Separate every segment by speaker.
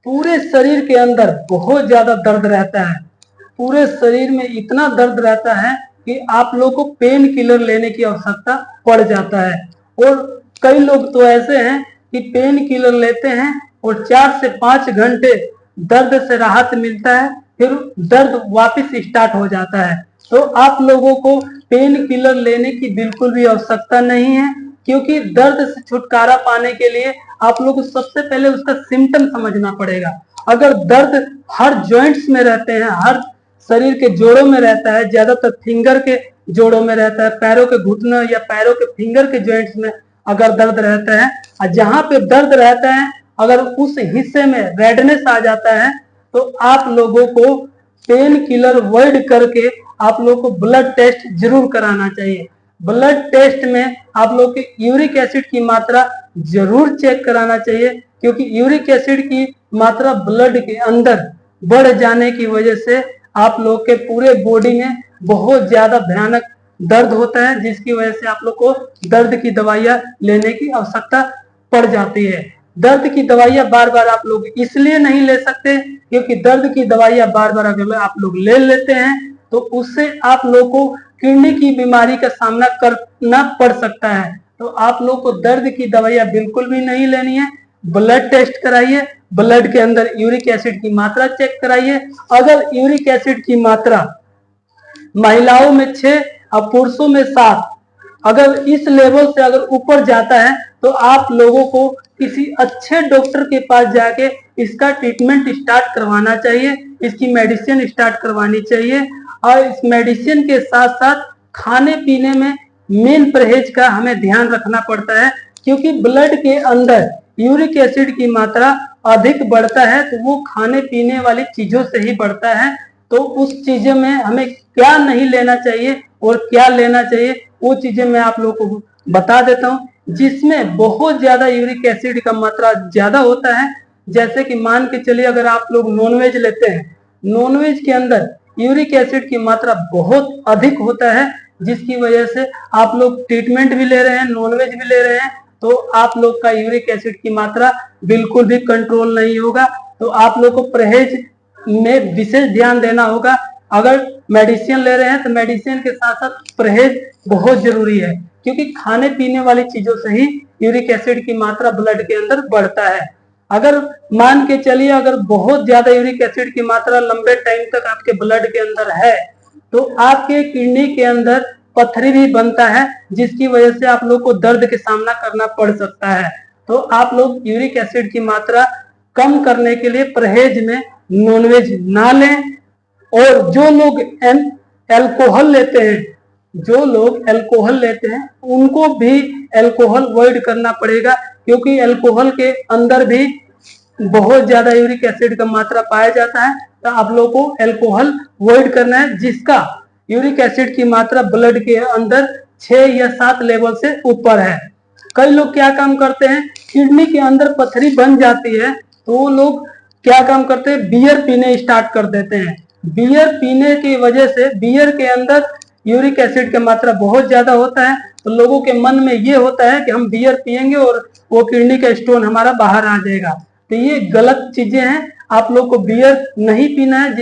Speaker 1: पूरे शरीर के अंदर बहुत ज्यादा दर्द रहता है। पूरे शरीर में इतना दर्द रहता है कि आप लोग को पेन किलर लेने की आवश्यकता पड़ जाता है। और कई लोग तो ऐसे हैं कि पेन किलर लेते हैं और 4 से 5 घंटे दर्द से राहत मिलता है, फिर दर्द वापस स्टार्ट हो जाता है। तो आप लोगों को पेन किलर लेने की बिल्कुल भी आवश्यकता नहीं है, क्योंकि दर्द से छुटकारा पाने के लिए आप लोग को सबसे पहले उसका सिम्टम समझना पड़ेगा। अगर दर्द हर जॉइंट्स में रहते हैं, हर शरीर के जोड़ों में रहता है, ज्यादातर फिंगर के जोड़ों में रहता है, पैरों के घुटनों या पैरों के फिंगर के जॉइंट्स में अगर दर्द रहता है, और जहां पे दर्द रहता है अगर उस हिस्से में रेडनेस आ जाता है, तो आप लोगों को पेन किलर अवॉइड करके आप लोगों को ब्लड टेस्ट जरूर कराना चाहिए। ब्लड टेस्ट में आप लोग के यूरिक एसिड की मात्रा जरूर चेक कराना चाहिए, क्योंकि यूरिक एसिड की मात्रा ब्लड के अंदर बढ़ जाने की वजह से आप लोग के पूरे बॉडी में बहुत ज्यादा भयानक दर्द होता है, जिसकी वजह से आप लोग को दर्द की दवाइयां लेने की आवश्यकता पड़ जाती है। दर्द की दवाइयां बार बार आप लोग इसलिए नहीं ले सकते, क्योंकि दर्द की दवाइयां बार बार अगर आप लोग ले लेते हैं तो उससे आप लोग को किडनी की बीमारी का सामना करना पड़ सकता है। तो आप लोग को दर्द की दवाइयां बिल्कुल भी नहीं लेनी है। ब्लड टेस्ट कराइए, ब्लड के अंदर यूरिक एसिड की मात्रा चेक कराइए। अगर यूरिक एसिड की मात्रा महिलाओं में 6 और पुरुषों में 7 अगर इस लेवल से अगर ऊपर जाता है, तो आप लोगों को किसी अच्छे डॉक्टर के पास जाके इसका ट्रीटमेंट स्टार्ट करवाना चाहिए, इसकी मेडिसिन स्टार्ट करवानी चाहिए। और इस मेडिसिन के साथ साथ खाने पीने में मेन परहेज का हमें ध्यान रखना पड़ता है, क्योंकि ब्लड के अंदर यूरिक एसिड की मात्रा अधिक बढ़ता है तो वो खाने पीने वाली चीजों से ही बढ़ता है। तो उस चीजों में हमें क्या नहीं लेना चाहिए और क्या लेना चाहिए, वो चीजें मैं आप लोगों को बता देता हूँ। जिसमें बहुत ज्यादा यूरिक एसिड का मात्रा ज्यादा होता है, जैसे कि मान के चलिए अगर आप लोग नॉनवेज लेते हैं, नॉनवेज के अंदर यूरिक एसिड की मात्रा बहुत अधिक होता है, जिसकी वजह से आप लोग ट्रीटमेंट भी ले रहे हैं, नॉनवेज भी ले रहे हैं, तो आप लोग का यूरिक एसिड की मात्रा बिल्कुल भी कंट्रोल नहीं होगा। तो आप लोग को परहेज में विशेष ध्यान देना होगा। अगर मेडिसिन ले रहे हैं तो मेडिसिन के साथ साथ परहेज बहुत जरूरी है, क्योंकि खाने पीने वाली चीजों से ही यूरिक एसिड की मात्रा ब्लड के अंदर बढ़ता है। अगर मान के चलिए अगर बहुत ज्यादा यूरिक एसिड की मात्रा लंबे टाइम तक आपके ब्लड के अंदर है, तो आपके किडनी के अंदर पथरी भी बनता है, जिसकी वजह से आप लोग को दर्द के सामना करना पड़ सकता है। तो आप लोग यूरिक एसिड की मात्रा कम करने के लिए परहेज में नॉनवेज ना लें। और जो लोग अल्कोहल लेते हैं, जो लोग अल्कोहल लेते हैं उनको भी अल्कोहल अवॉइड करना पड़ेगा, क्योंकि अल्कोहल के अंदर भी बहुत ज्यादा यूरिक एसिड का मात्रा पाया जाता है। तो आप लोग को अल्कोहल अवॉइड करना है, जिसका यूरिक एसिड की मात्रा ब्लड के अंदर 6 या 7 लेवल से ऊपर है। कई लोग क्या काम करते हैं, किडनी के अंदर पथरी बन जाती है तो वो लोग क्या काम करते हैं, बियर पीने स्टार्ट कर देते हैं। बियर पीने की वजह से बियर के अंदर यूरिक एसिड की मात्रा बहुत ज्यादा होता है, तो लोगों के मन में ये होता है कि हम बियर पिएंगे और वो किडनी का स्टोन हमारा बाहर आ जाएगा। तो ये गलत चीजें हैं। आप लोग को बियर नहीं पीना है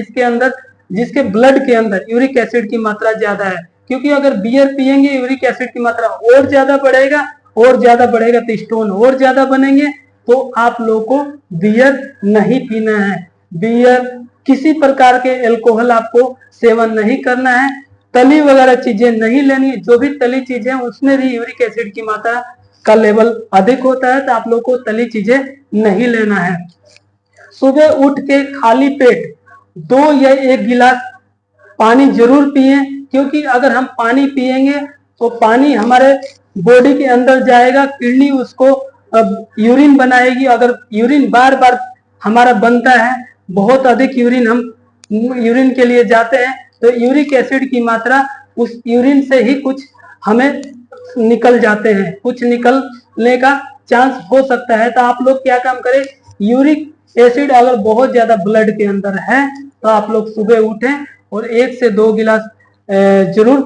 Speaker 1: जिसके ब्लड के अंदर यूरिक एसिड की मात्रा ज्यादा है, क्योंकि अगर बियर पिएंगे यूरिक एसिड की मात्रा और ज्यादा बढ़ेगा, और ज्यादा बढ़ेगा तो स्टोन और ज्यादा बनेंगे। तो आप लोग को बियर नहीं पीना है। बियर किसी प्रकार के अल्कोहल आपको सेवन नहीं करना है। तली वगैरह चीजें नहीं लेनी है। जो भी तली चीजें उसमें भी यूरिक एसिड की मात्रा का लेवल अधिक होता है, तो आप लोग को तली चीजें नहीं लेना है। सुबह उठ के खाली पेट 2 या 1 गिलास पानी जरूर पिए, क्योंकि अगर हम पानी पिएंगे तो पानी हमारे बॉडी के अंदर जाएगा, किडनी उसको यूरिन बनाएगी। अगर यूरिन बार बार हमारा बनता है, बहुत अधिक यूरिन हम यूरिन के लिए जाते हैं, तो यूरिक एसिड की मात्रा उस यूरिन से ही कुछ हमें निकल जाते हैं, कुछ निकलने का चांस हो सकता है। तो आप लोग क्या काम करें, यूरिक एसिड अगर बहुत ज्यादा ब्लड के अंदर है तो आप लोग सुबह उठें और 1 से 2 गिलास जरूर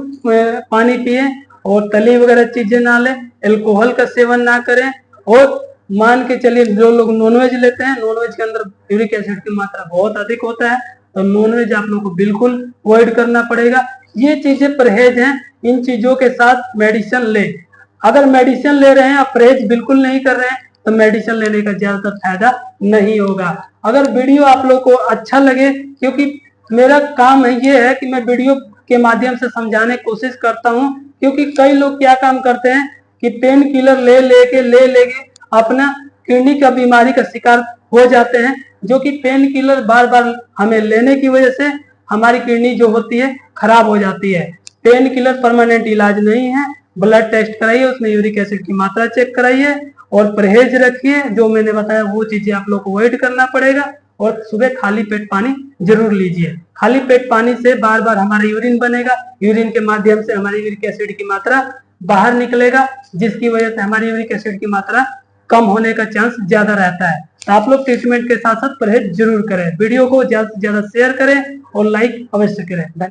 Speaker 1: पानी पिए, और तली वगैरह चीजें ना लें, अल्कोहल का सेवन ना करें, और मान के चलिए जो लोग नॉनवेज लेते हैं, नॉनवेज के अंदर यूरिक एसिड की मात्रा बहुत अधिक होता है, तो नॉनवेज आप लोगों को बिल्कुल अवॉइड करना पड़ेगा। ये चीजें परहेज हैं, इन चीजों के साथ मेडिसिन ले। अगर मेडिसिन ले रहे हैं आप परहेज बिल्कुल नहीं कर रहे हैं तो मेडिसिन लेने का ज्यादातर फायदा नहीं होगा। अगर वीडियो आप लोग को अच्छा लगे, क्योंकि मेरा काम है ये है कि मैं वीडियो के माध्यम से समझाने की कोशिश करता हूँ, क्योंकि कई लोग क्या काम करते हैं कि पेन किलर ले लेके अपना किडनी का बीमारी का शिकार हो जाते हैं, जो कि पेन किलर बार बार हमें लेने की वजह से हमारी किडनी जो होती है खराब हो जाती है। पेन किलर परमानेंट इलाज नहीं है। ब्लड टेस्ट कराइए, उसमें यूरिक एसिड की मात्रा चेक कराइए और परहेज रखिए। जो मैंने बताया वो चीजें आप लोग को अवॉइड करना पड़ेगा। और सुबह खाली पेट पानी जरूर लीजिए। खाली पेट पानी से बार बार हमारा यूरिन बनेगा, यूरिन के माध्यम से हमारी यूरिक एसिड की मात्रा बाहर निकलेगा, जिसकी वजह से हमारी यूरिक एसिड की मात्रा कम होने का चांस ज्यादा रहता है। तो आप लोग ट्रीटमेंट के साथ साथ परहेज जरूर करें। वीडियो को ज्यादा से ज्यादा शेयर करें और लाइक अवश्य करें।